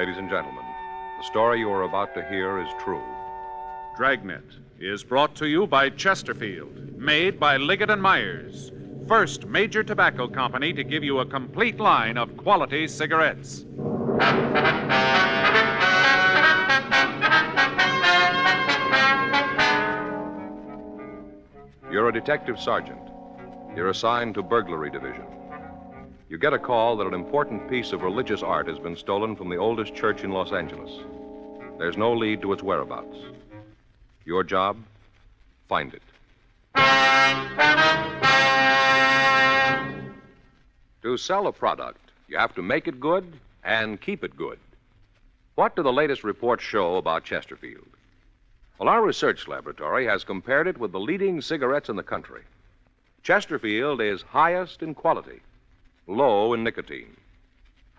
Ladies and gentlemen, the story you are about to hear is true. Dragnet is brought to you by Chesterfield, made by Liggett & Myers, first major tobacco company to give you a complete line of quality cigarettes. You're a detective sergeant. You're assigned to burglary division. You get a call that an important piece of religious art has been stolen from the oldest church in Los Angeles. There's no lead to its whereabouts. Your job? Find it. To sell a product, you have to make it good and keep it good. What do the latest reports show about Chesterfield? Well, our research laboratory has compared it with the leading cigarettes in the country. Chesterfield is highest in quality, low in nicotine.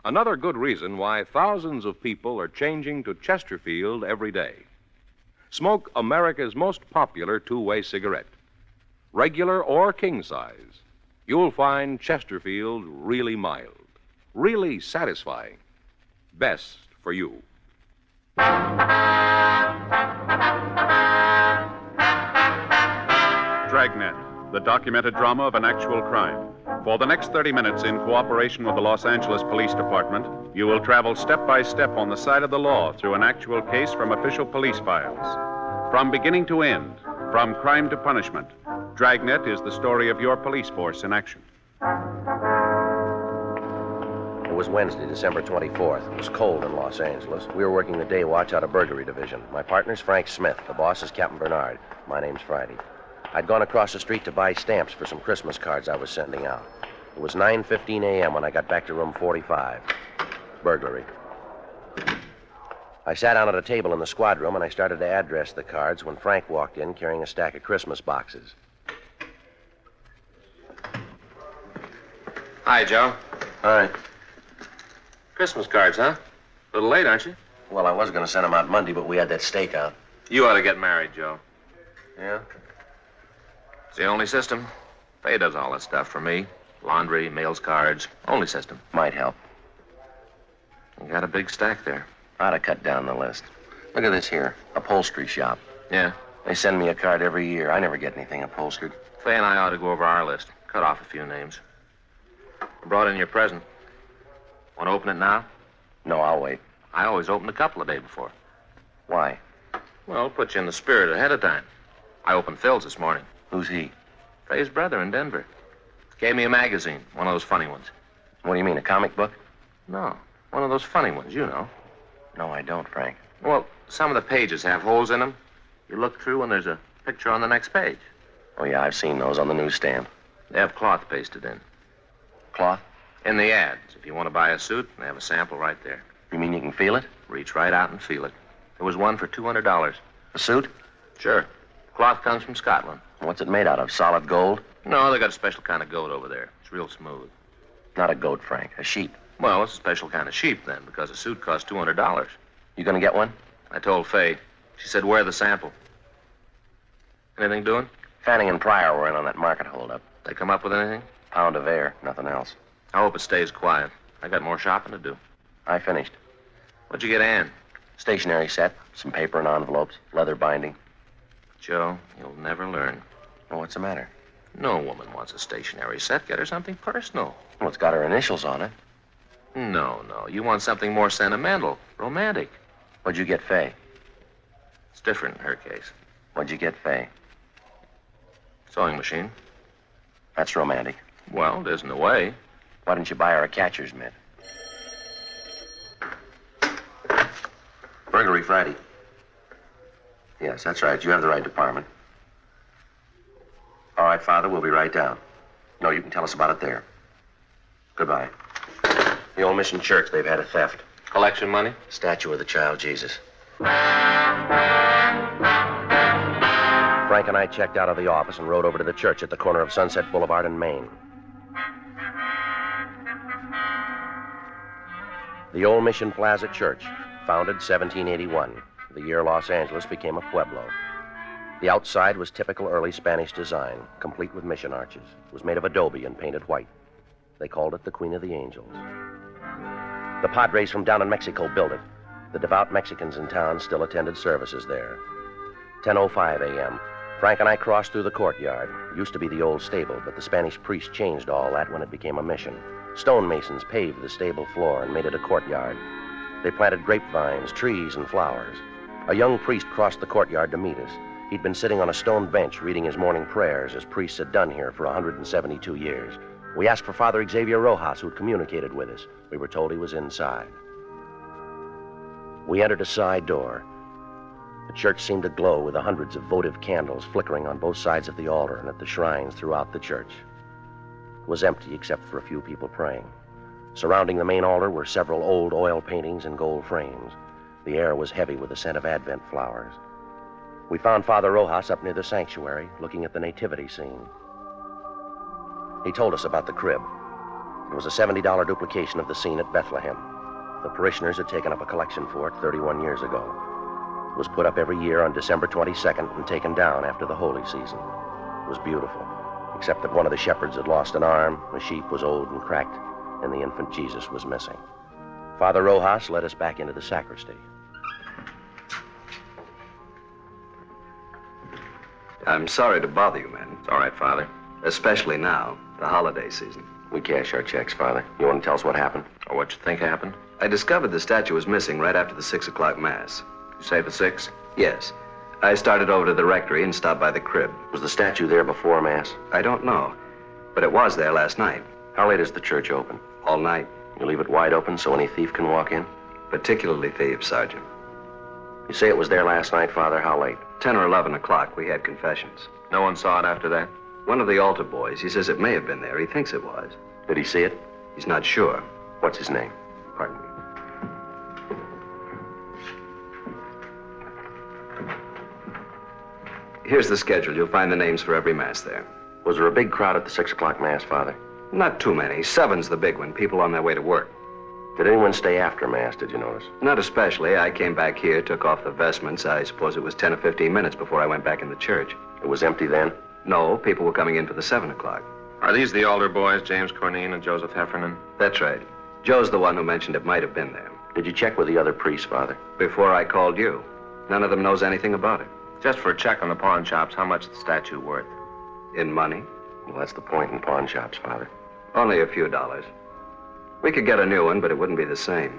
Another good reason why thousands of people are changing to Chesterfield every day. Smoke America's most popular two-way cigarette. Regular or king size, you'll find Chesterfield really mild, really satisfying. Best for you. Dragnet, the documented drama of an actual crime. For the next 30 minutes, in cooperation with the Los Angeles Police Department, you will travel step by step on the side of the law through an actual case from official police files. From beginning to end, from crime to punishment, Dragnet is the story of your police force in action. It was Wednesday, December 24th. It was cold in Los Angeles. We were working the day watch out of burglary division. My partner's Frank Smith. The boss is Captain Bernard. My name's Friday. I'd gone across the street to buy stamps for some Christmas cards I was sending out. It was 9:15 a.m. when I got back to room 45. Burglary. I sat down at a table in the squad room and I started to address the cards when Frank walked in carrying a stack of Christmas boxes. Hi, Joe. Hi. Christmas cards, huh? A little late, aren't you? Well, I was going to send them out Monday, but we had that stakeout. You ought to get married, Joe. Yeah? It's the only system. Faye does all that stuff for me. Laundry, mails cards. Only system. Might help. You got a big stack there. Ought to cut down the list. Look at this here. Upholstery shop. Yeah? They send me a card every year. I never get anything upholstered. Faye and I ought to go over our list. Cut off a few names. I brought in your present. Want to open it now? No, I'll wait. I always open a couple a day before. Why? Well, put you in the spirit ahead of time. I opened Phil's this morning. Who's he? Faye's brother in Denver. Gave me a magazine, one of those funny ones. What do you mean, a comic book? No, one of those funny ones, you know. No, I don't, Frank. Well, some of the pages have holes in them. You look through and there's a picture on the next page. Oh, yeah, I've seen those on the newsstand. They have cloth pasted in. Cloth? In the ads. If you want to buy a suit, they have a sample right there. You mean you can feel it? Reach right out and feel it. There was one for $200. A suit? Sure. Cloth comes from Scotland. What's it made out of? Solid gold? No, they got a special kind of goat over there. It's real smooth. Not a goat, Frank. A sheep. Well, it's a special kind of sheep, then, because a suit costs $200. You gonna get one? I told Faye. She said, wear the sample. Anything doing? Fanning and Pryor were in on that market holdup. They come up with anything? Pound of air, nothing else. I hope it stays quiet. I got more shopping to do. I finished. What'd you get Ann? Stationery set, some paper and envelopes, leather binding. Joe, you'll never learn. Oh, what's the matter? No woman wants a stationery set. Get her something personal. Well, it's got her initials on it. No. You want something more sentimental, romantic. What'd you get Faye? It's different in her case. What'd you get Faye? Sewing machine. That's romantic. Well, it isn't a way. Why didn't you buy her a catcher's mitt? Burglary Friday. Yes, that's right. You have the right department. All right, Father, we'll be right down. No, you can tell us about it there. Goodbye. The old mission church, they've had a theft. Collection money? Statue of the child Jesus. Frank and I checked out of the office and rode over to the church at the corner of Sunset Boulevard and Main. The Old Mission Plaza Church, founded 1781, the year Los Angeles became a pueblo. The outside was typical early Spanish design, complete with mission arches. It was made of adobe and painted white. They called it the Queen of the Angels. The Padres from down in Mexico built it. The devout Mexicans in town still attended services there. 10:05 a.m. Frank and I crossed through the courtyard. Used to be the old stable, but the Spanish priest changed all that when it became a mission. Stonemasons paved the stable floor and made it a courtyard. They planted grapevines, trees, and flowers. A young priest crossed the courtyard to meet us. He'd been sitting on a stone bench reading his morning prayers, as priests had done here for 172 years. We asked for Father Xavier Rojas, who'd communicated with us. We were told he was inside. We entered a side door. The church seemed to glow with the hundreds of votive candles flickering on both sides of the altar and at the shrines throughout the church. It was empty except for a few people praying. Surrounding the main altar were several old oil paintings in gold frames. The air was heavy with the scent of Advent flowers. We found Father Rojas up near the sanctuary, looking at the nativity scene. He told us about the crib. It was a $70 duplication of the scene at Bethlehem. The parishioners had taken up a collection for it 31 years ago. It was put up every year on December 22nd and taken down after the holy season. It was beautiful, except that one of the shepherds had lost an arm, the sheep was old and cracked, and the infant Jesus was missing. Father Rojas led us back into the sacristy. I'm sorry to bother you, men. It's all right, Father. Especially now, the holiday season. We cash our checks, Father. You want to tell us what happened? Or what you think happened? I discovered the statue was missing right after the 6 o'clock Mass. You say the 6? Yes. I started over to the rectory and stopped by the crib. Was the statue there before Mass? I don't know, but it was there last night. How late is the church open? All night. You leave it wide open so any thief can walk in? Particularly thieves, Sergeant. You say it was there last night, Father. How late? 10 or 11 o'clock, we had confessions. No one saw it after that? One of the altar boys, he says it may have been there. He thinks it was. Did he see it? He's not sure. What's his name? Pardon me. Here's the schedule. You'll find the names for every Mass there. Was there a big crowd at the 6 o'clock Mass, Father? Not too many. 7's the big one. People on their way to work. Did anyone stay after Mass, did you notice? Not especially. I came back here, took off the vestments. I suppose it was 10 or 15 minutes before I went back in the church. It was empty then? No, people were coming in for the 7 o'clock. Are these the altar boys, James Cornine and Joseph Heffernan? That's right. Joe's the one who mentioned it might have been there. Did you check with the other priests, Father? Before I called you. None of them knows anything about it. Just for a check on the pawn shops, how much is the statue worth? In money? Well, that's the point in pawn shops, Father. Only a few dollars. We could get a new one, but it wouldn't be the same.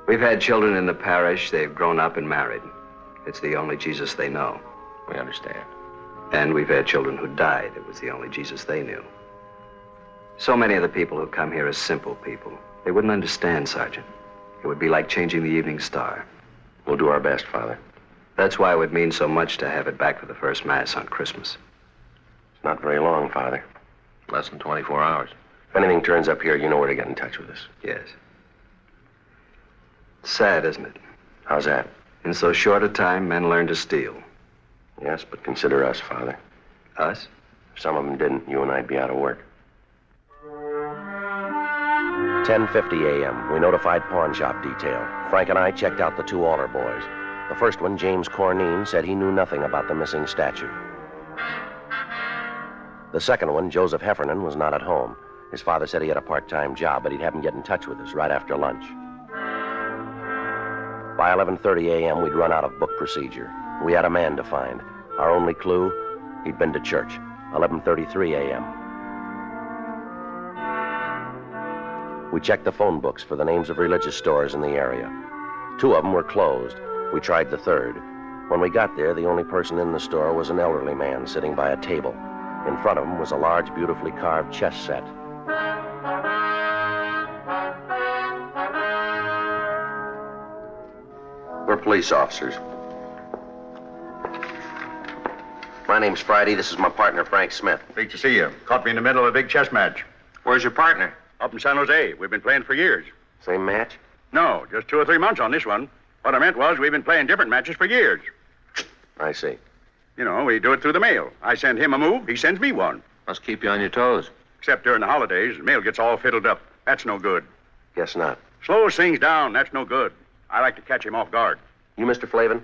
We've had children in the parish. They've grown up and married. It's the only Jesus they know. We understand. And we've had children who died. It was the only Jesus they knew. So many of the people who come here are simple people. They wouldn't understand, Sergeant. It would be like changing the evening star. We'll do our best, Father. That's why it would mean so much to have it back for the first Mass on Christmas. It's not very long, Father. Less than 24 hours. If anything turns up here, you know where to get in touch with us. Yes. Sad, isn't it? How's that? In so short a time, men learn to steal. Yes, but consider us, Father. Us? If some of them didn't, you and I'd be out of work. 10:50 a.m. We notified pawn shop detail. Frank and I checked out the 2 altar boys. The first one, James Cornine, said he knew nothing about the missing statue. The second one, Joseph Heffernan, was not at home. His father said he had a part-time job, but he'd have him get in touch with us right after lunch. By 11:30 a.m., we'd run out of book procedure. We had a man to find. Our only clue, he'd been to church. 11:33 a.m. We checked the phone books for the names of religious stores in the area. 2 of them were closed. We tried the third. When we got there, the only person in the store was an elderly man sitting by a table. In front of him was a large, beautifully carved chess set. We're police officers. My name's Friday. This is my partner, Frank Smith. Great to see you. Caught me in the middle of a big chess match. Where's your partner? Up in San Jose. We've been playing for years. Same match? No, just 2 or 3 months on this one. What I meant was we've been playing different matches for years. I see. You know, we do it through the mail. I send him a move, he sends me one. Must keep you on your toes. Except during the holidays, the mail gets all fiddled up. That's no good. Guess not. Slows things down, that's no good. I like to catch him off guard. You Mr. Flavin?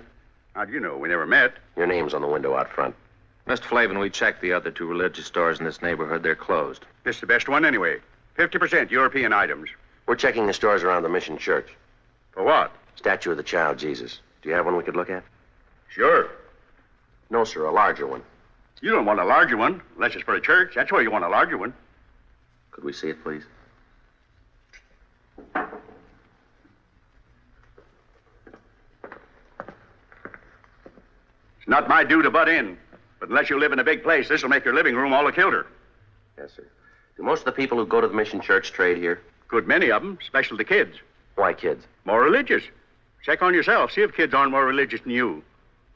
How do you know? We never met. Your name's on the window out front. Mr. Flavin, we checked the other 2 religious stores in this neighborhood. They're closed. This is the best one anyway. 50% European items. We're checking the stores around the Mission Church. For what? Statue of the Child Jesus. Do you have one we could look at? Sure. No, sir, a larger one. You don't want a larger one, unless it's for a church. That's where you want a larger one. Could we see it, please? It's not my due to butt in. But unless you live in a big place, this will make your living room all the kilter. Yes, sir. Do most of the people who go to the Mission Church trade here? Good many of them, especially the kids. Why kids? More religious. Check on yourself. See if kids aren't more religious than you.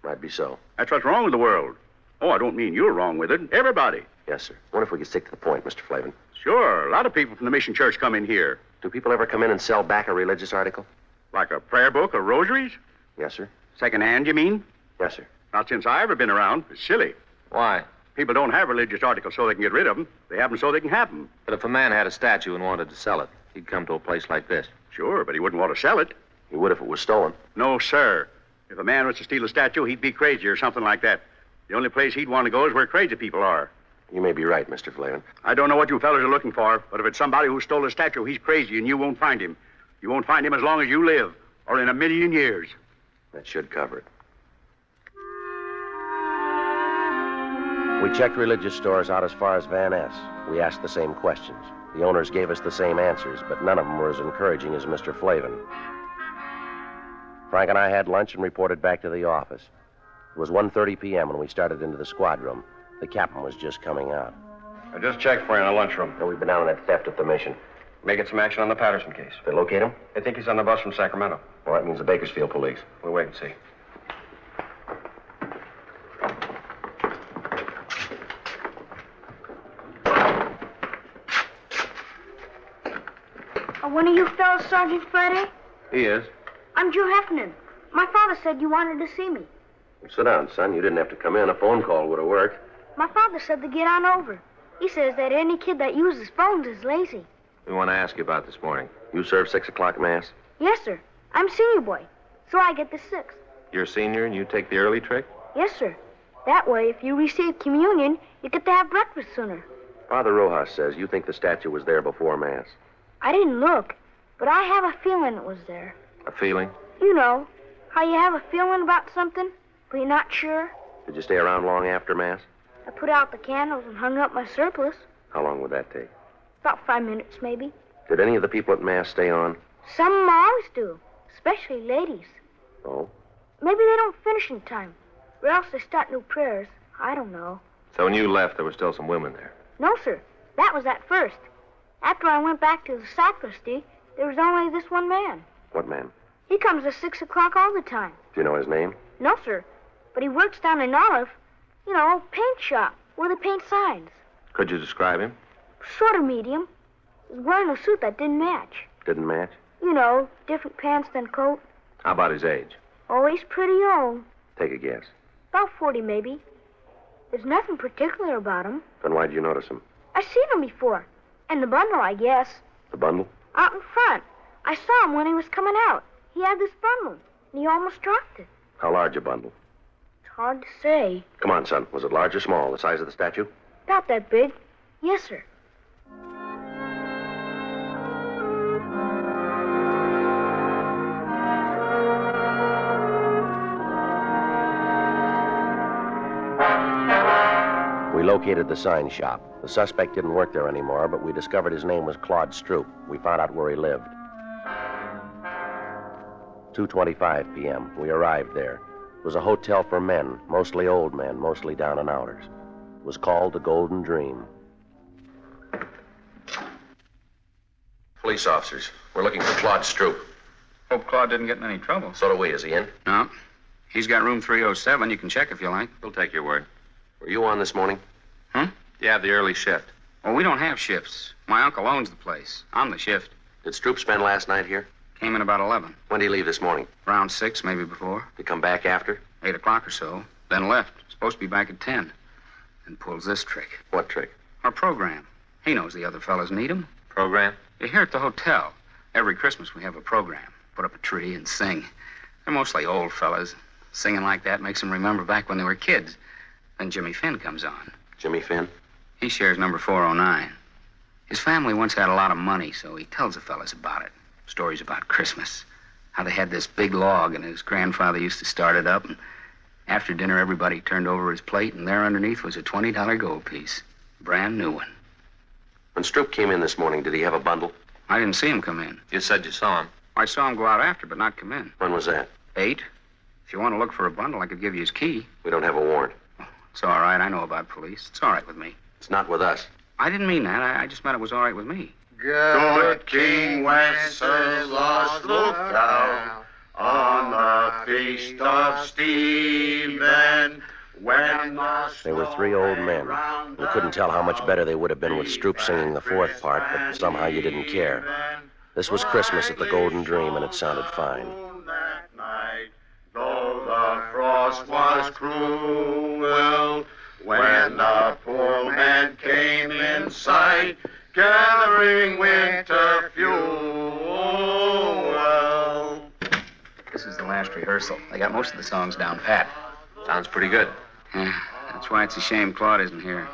Might be so. That's what's wrong with the world. Oh, I don't mean you're wrong with it. Everybody. Yes, sir. Wonder if we could stick to the point, Mr. Flavin. Sure. A lot of people from the Mission Church come in here. Do people ever come in and sell back a religious article? Like a prayer book or rosaries? Yes, sir. Second-hand, you mean? Yes, sir. Not since I ever been around. It's silly. Why? People don't have religious articles so they can get rid of them. They have them so they can have them. But if a man had a statue and wanted to sell it, he'd come to a place like this. Sure, but he wouldn't want to sell it. He would if it was stolen. No, sir. If a man was to steal a statue, he'd be crazy or something like that. The only place he'd want to go is where crazy people are. You may be right, Mr. Flavin. I don't know what you fellas are looking for, but if it's somebody who stole a statue, he's crazy and you won't find him. You won't find him as long as you live, or in a million years. That should cover it. We checked religious stores out as far as Van Ness. We asked the same questions. The owners gave us the same answers, but none of them were as encouraging as Mr. Flavin. Frank and I had lunch and reported back to the office. It was 1:30 p.m. when we started into the squad room. The captain was just coming out. I just checked for you in the lunchroom. And we've been down on that theft at the Mission. Making some action on the Patterson case. They locate him? I think he's on the bus from Sacramento. Well, that means the Bakersfield police. We'll wait and see. Are one of you fellas Sergeant Friday? He is. I'm Joe Heffernan. My father said you wanted to see me. Well, sit down, son. You didn't have to come in. A phone call would have worked. My father said to get on over. He says that any kid that uses phones is lazy. We want to ask you about this morning. You serve 6 o'clock mass? Yes, sir. I'm senior boy, so I get the 6th. You're a senior and you take the early trick? Yes, sir. That way, if you receive communion, you get to have breakfast sooner. Father Rojas says you think the statue was there before mass. I didn't look, but I have a feeling it was there. A feeling? You know, how you have a feeling about something, but you're not sure. Did you stay around long after mass? I put out the candles and hung up my surplice. How long would that take? About 5 minutes, maybe. Did any of the people at mass stay on? Some of 'em always do, especially ladies. Oh? Maybe they don't finish in time, or else they start new prayers. I don't know. So when you left, there were still some women there? No, sir. That was at first. After I went back to the sacristy, there was only this one man. What man? He comes at 6 o'clock all the time. Do you know his name? No, sir. But he works down in Olive, you know, paint shop, where they paint signs. Could you describe him? Sort of medium. He was wearing a suit that didn't match. Didn't match? You know, different pants than coat. How about his age? Oh, he's pretty old. Take a guess. About 40, maybe. There's nothing particular about him. Then why'd you notice him? I've seen him before. And the bundle, I guess. The bundle? Out in front. I saw him when he was coming out. He had this bundle, and he almost dropped it. How large a bundle? It's hard to say. Come on, son. Was it large or small? The size of the statue? About that big. Yes, sir. We located the sign shop. The suspect didn't work there anymore, but we discovered his name was Claude Stroop. We found out where he lived. 2:25 p.m. We arrived there. It was a hotel for men, mostly old men, mostly down and outers. It was called the Golden Dream. Police officers. We're looking for Claude Stroop. Hope Claude didn't get in any trouble. So do we. Is he in? No. He's got room 307. You can check if you like. We'll take your word. Were you on this morning? Huh? You have the early shift. Well, we don't have shifts. My uncle owns the place. I'm the shift. Did Stroop spend last night here? Came in about 11. When did he leave this morning? Around 6, maybe before. Did he come back after? 8 o'clock or so. Then left. Supposed to be back at 10. And pulls this trick. What trick? Our program. He knows the other fellas need him. Program? You're here at the hotel. Every Christmas we have a program. Put up a tree and sing. They're mostly old fellas. Singing like that makes them remember back when they were kids. Then Jimmy Finn comes on. Jimmy Finn? He shares number 409. His family once had a lot of money, so he tells the fellas about it. Stories about Christmas. How they had this big log, and his grandfather used to start it up, and after dinner, everybody turned over his plate, and there underneath was a $20 gold piece. Brand new one. When Stroop came in this morning, did he have a bundle? I didn't see him come in. You said you saw him. I saw him go out after, but not come in. When was that? 8. If you want to look for a bundle, I could give you his key. We don't have a warrant. It's all right. I know about police. It's all right with me. It's not with us. I didn't mean that. I just meant it was all right with me. Good King Wenceslas looked out on the feast of Stephen. They were 3 old men. You couldn't tell how much better they would have been with Stroop singing the 4th part, but somehow you didn't care. This was Christmas at the Golden Dream, and it sounded fine. That night, though the frost was cruel, when the poor man came in sight, gathering winter fuel. This is the last rehearsal. They got most of the songs down pat. Sounds pretty good. Yeah, that's why it's a shame Claude isn't here.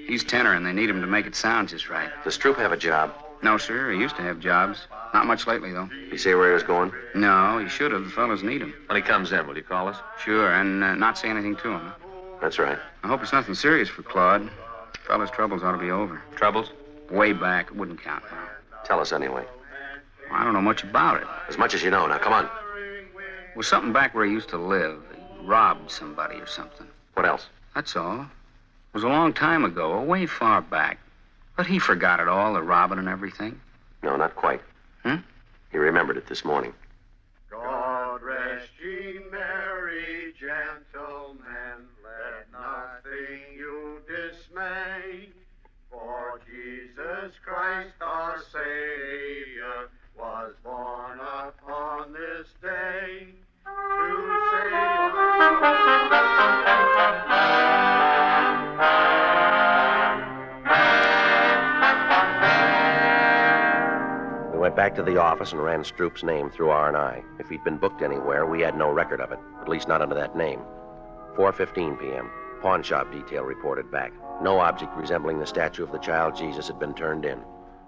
He's tenor, and they need him to make it sound just right. Does Stroop have a job? No, sir. He used to have jobs. Not much lately, though. Did he say where he was going? No, he should have. The fellas need him. When he comes in, will you call us? Sure, and not say anything to him. That's right. I hope it's nothing serious for Claude. Fella's troubles ought to be over. Troubles? Way back. It wouldn't count now. Tell us anyway. I don't know much about it. As much as you know. Now, come on. It was something back where he used to live. He robbed somebody or something. What else? That's all. It was a long time ago, way far back. But he forgot it all, the robbing and everything. No, not quite. He remembered it this morning. God rest ye merry gentlemen, let nothing you dismay. For Jesus Christ our Savior was born upon this day to save We went back to the office and ran Stroop's name through R&I. If he'd been booked anywhere, we had no record of it, at least not under that name. 4:15 p.m. Pawn shop detail reported back. No object resembling the statue of the child Jesus had been turned in.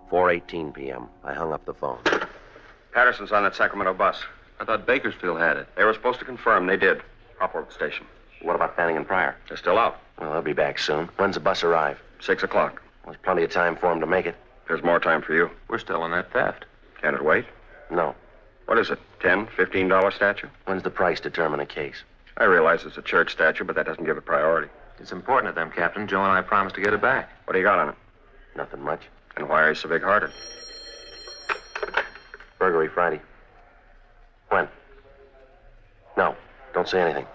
4:18 p.m. I hung up the phone. Patterson's on that Sacramento bus. I thought Bakersfield had it. They were supposed to confirm. They did. Hop over to the station. What about Fanning and Pryor? They're still out. Well, they'll be back soon. When's the bus arrive? 6 o'clock. There's plenty of time for them to make it. There's more time for you. We're still on that theft. Can it wait? No. What is it? $10, $15 statue? When's the price determine a case? I realize it's a church statue, but that doesn't give it priority. It's important to them, Captain. Joe and I promised to get it back. What do you got on it? Nothing much. And why are you so big-hearted? Burglary Friday. When? No. Don't say anything.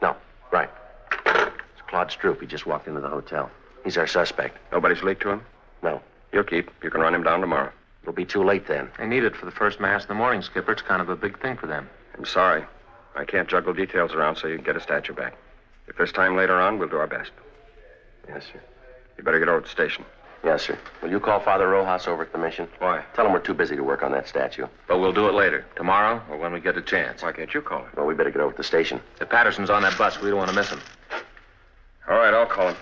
No. Right. It's Claude Stroop. He just walked into the hotel. He's our suspect. Nobody's leaked to him? No. You'll keep. You can run him down tomorrow. It'll be too late then. They need it for the first mass in the morning, Skipper. It's kind of a big thing for them. I'm sorry. I can't juggle details around so you can get a statue back. If there's time later on, we'll do our best. Yes, sir. You better get over to the station. Yes, sir. Will you call Father Rojas over at the mission? Why? Tell him we're too busy to work on that statue. But we'll do it later. Tomorrow or when we get a chance. Why can't you call him? Well, we better get over to the station. If Patterson's on that bus, we don't want to miss him. All right, I'll call him.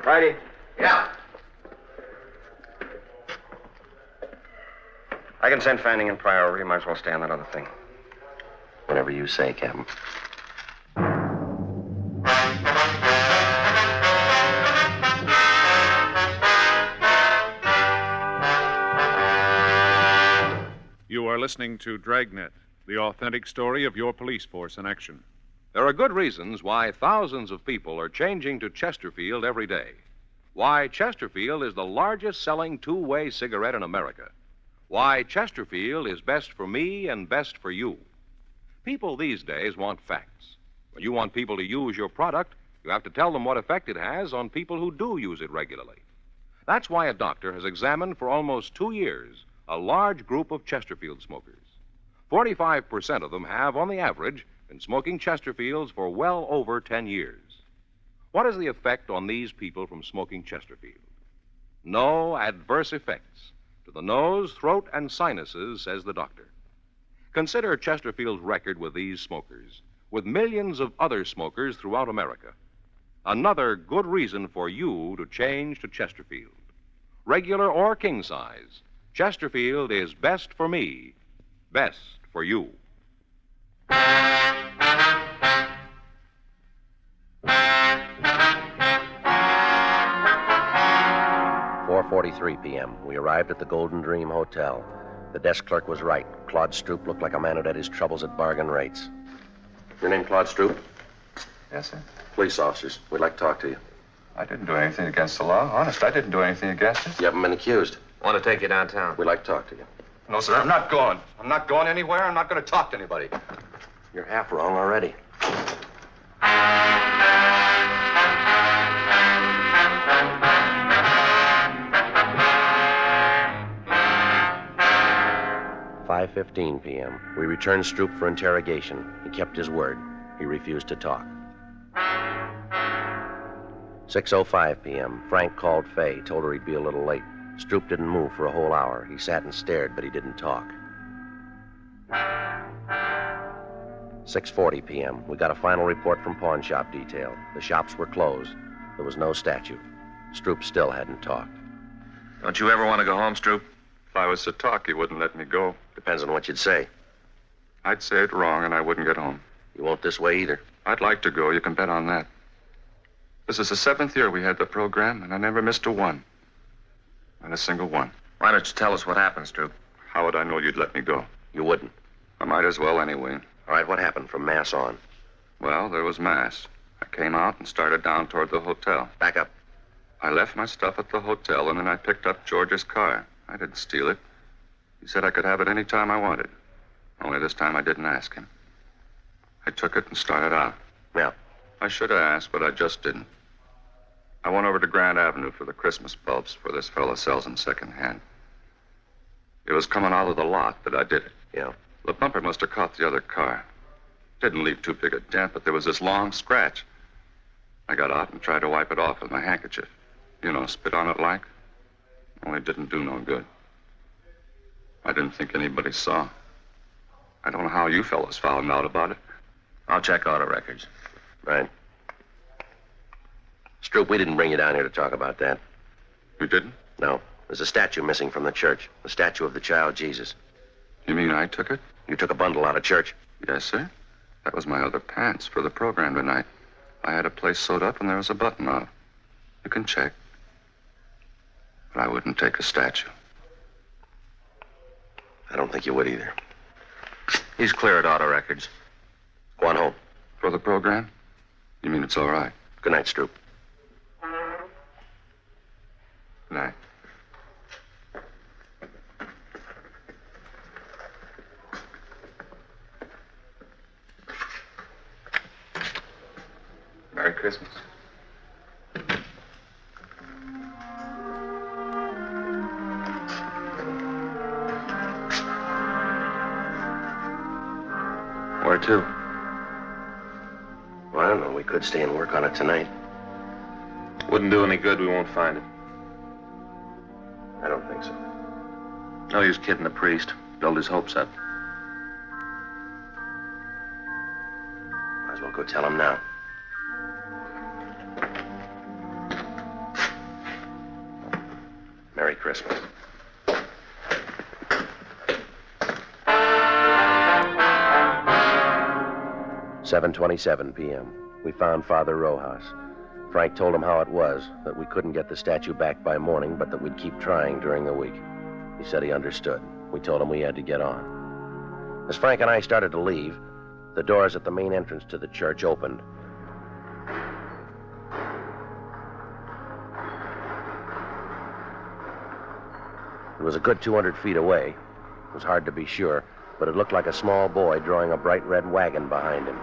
Friday. Yeah. I can send Fanning and Pryor over. You might as well stay on that other thing. Whatever you say, Captain. You are listening to Dragnet, the authentic story of your police force in action. There are good reasons why thousands of people are changing to Chesterfield every day. Why Chesterfield is the largest selling two-way cigarette in America. Why Chesterfield is best for me and best for you. People these days want facts. When you want people to use your product, you have to tell them what effect it has on people who do use it regularly. That's why a doctor has examined for almost 2 years a large group of Chesterfield smokers. 45% of them have, on the average, been smoking Chesterfields for well over 10 years. What is the effect on these people from smoking Chesterfield? No adverse effects. To the nose, throat, and sinuses, says the doctor. Consider Chesterfield's record with these smokers, with millions of other smokers throughout America. Another good reason for you to change to Chesterfield. Regular or king size, Chesterfield is best for me, best for you. 4:43 p.m. We arrived at the Golden Dream Hotel. The desk clerk was right. Claude Stroop looked like a man who'd had his troubles at bargain rates. Your name, Claude Stroop? Yes, sir. Police officers. We'd like to talk to you. I didn't do anything against the law. Honest, I didn't do anything against it. You haven't been accused. Want to take you downtown? We'd like to talk to you. No, sir, I'm not going. I'm not going anywhere. I'm not going to talk to anybody. You're half wrong already. "5:15 p.m. We returned Stroop for interrogation. He kept his word. He refused to talk. 6:05 p.m. Frank called Fay, told her he'd be a little late. Stroop didn't move for a whole hour. He sat and stared, but he didn't talk. 6:40 p.m. We got a final report from pawn shop detail. The shops were closed. There was no statue. Stroop still hadn't talked. Don't you ever want to go home, Stroop? If I was to talk, he wouldn't let me go. Depends on what you'd say. I'd say it wrong, and I wouldn't get home. You won't this way either. I'd like to go. You can bet on that. This is the 7th year we had the program, and I never missed a one. Not a single one. Why don't you tell us what happened, Stroop? How would I know you'd let me go? You wouldn't. I might as well anyway. All right, what happened from Mass on? Well, there was Mass. I came out and started down toward the hotel. Back up. I left my stuff at the hotel, and then I picked up George's car. I didn't steal it. He said I could have it any time I wanted. Only this time I didn't ask him. I took it and started out. Yeah. I should have asked, but I just didn't. I went over to Grand Avenue for the Christmas bulbs, for this fella sells them secondhand. It was coming out of the lot that I did it. Yeah. The bumper must have caught the other car. Didn't leave too big a dent, but there was this long scratch. I got out and tried to wipe it off with my handkerchief. You know, spit on it like. Only it didn't do no good. I didn't think anybody saw. I don't know how you fellas found out about it. I'll check auto records. Right. Stroop, we didn't bring you down here to talk about that. You didn't? No. There's a statue missing from the church. The statue of the child Jesus. You mean I took it? You took a bundle out of church? Yes, sir. That was my other pants for the program tonight. I had a place sewed up and there was a button on it. You can check. But I wouldn't take a statue. I don't think you would either. He's clear at auto records. Go on home. For the program? You mean it's all right? Good night, Stroop. Good night. Merry Christmas. Where to? Well, I don't know. We could stay and work on it tonight. Wouldn't do any good. We won't find it. I don't think so. No use kidding the priest. Build his hopes up. Might as well go tell him now. Merry Christmas. "7:27 p.m. We found Father Rojas. Frank told him how it was, that we couldn't get the statue back by morning, but that we'd keep trying during the week. He said he understood. We told him we had to get on. As Frank and I started to leave, the doors at the main entrance to the church opened. It was a good 200 feet away. It was hard to be sure, but it looked like a small boy drawing a bright red wagon behind him.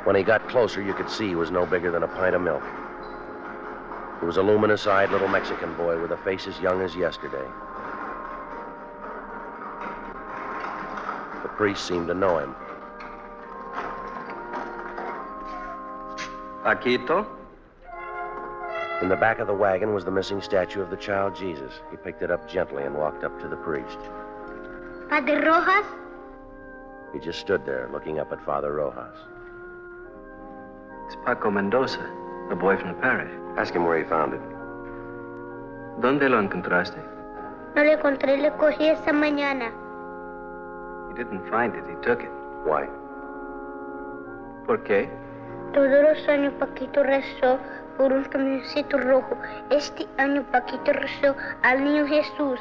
When he got closer, you could see he was no bigger than a pint of milk. He was a luminous-eyed little Mexican boy with a face as young as yesterday. The priest seemed to know him. Paquito? In the back of the wagon was the missing statue of the child Jesus. He picked it up gently and walked up to the priest. Padre Rojas? He just stood there looking up at Father Rojas. It's Paco Mendoza, the boy from the parish. Ask him where he found it. ¿Dónde lo encontraste? No lo encontré, lo cogí esta mañana. He didn't find it, he took it. Why? ¿Por qué? Todos los años Paquito rezó por un camioncito rojo. Este año Paquito rezó al niño Jesús.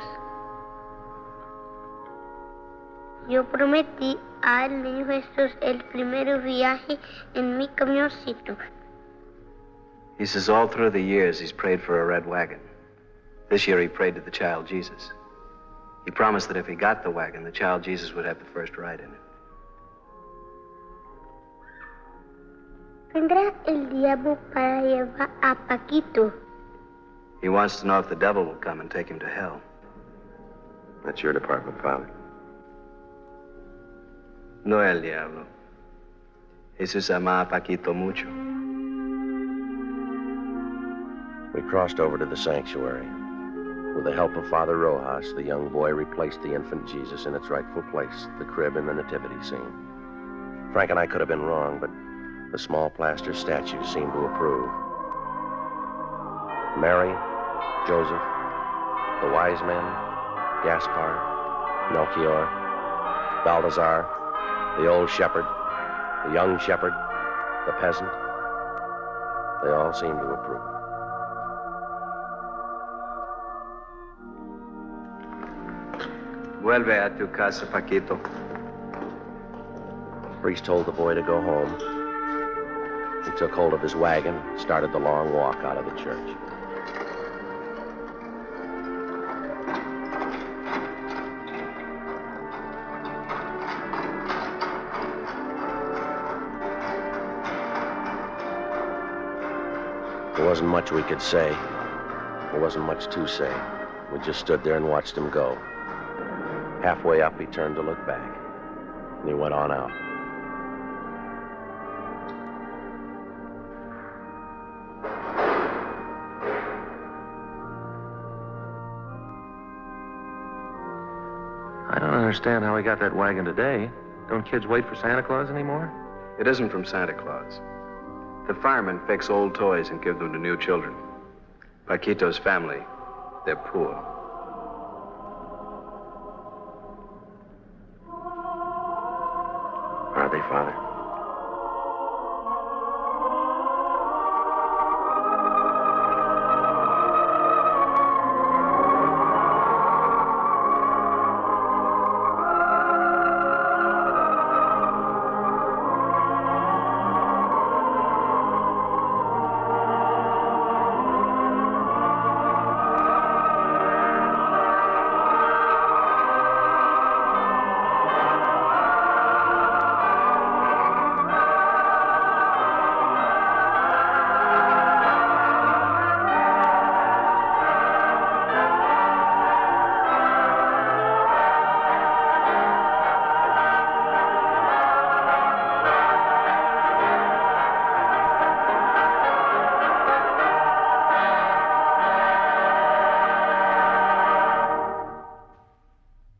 Yo prometí al niño Jesús el primer viaje en mi camioncito. He says all through the years he's prayed for a red wagon. This year he prayed to the child Jesus. He promised that if he got the wagon, the child Jesus would have the first ride in it. ¿Vendrá el diablo para llevar a Paquito? He wants to know if the devil will come and take him to hell. That's your department, Father. No el diablo. Jesús ama a Paquito mucho. We crossed over to the sanctuary. With the help of Father Rojas, the young boy replaced the infant Jesus in its rightful place, the crib in the nativity scene. Frank and I could have been wrong, but the small plaster statues seemed to approve. Mary, Joseph, the wise men, Gaspar, Melchior, Balthazar, the old shepherd, the young shepherd, the peasant. They all seemed to approve. Vuelve a tu casa, Paquito. The priest told the boy to go home. He took hold of his wagon, started the long walk out of the church. There wasn't much we could say. There wasn't much to say. We just stood there and watched him go. Halfway up, he turned to look back, and he went on out. I don't understand how he got that wagon today. Don't kids wait for Santa Claus anymore? It isn't from Santa Claus. The firemen fix old toys and give them to new children. Paquito's family, they're poor. Are they, Father?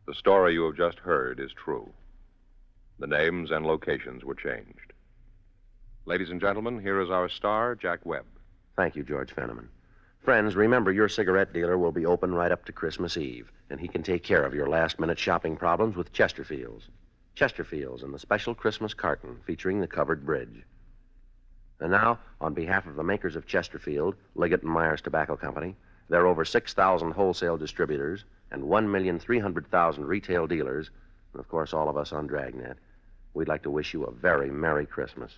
The story you have just heard is true. The names and locations were changed. Ladies and gentlemen, here is our star, Jack Webb. Thank you, George Fenneman. Friends, remember your cigarette dealer will be open right up to Christmas Eve, and he can take care of your last-minute shopping problems with Chesterfield's. Chesterfield's and the special Christmas carton featuring the covered bridge. And now, on behalf of the makers of Chesterfield, Liggett and Myers Tobacco Company, there are over 6,000 wholesale distributors and 1,300,000 retail dealers, and of course all of us on Dragnet, we'd like to wish you a very Merry Christmas.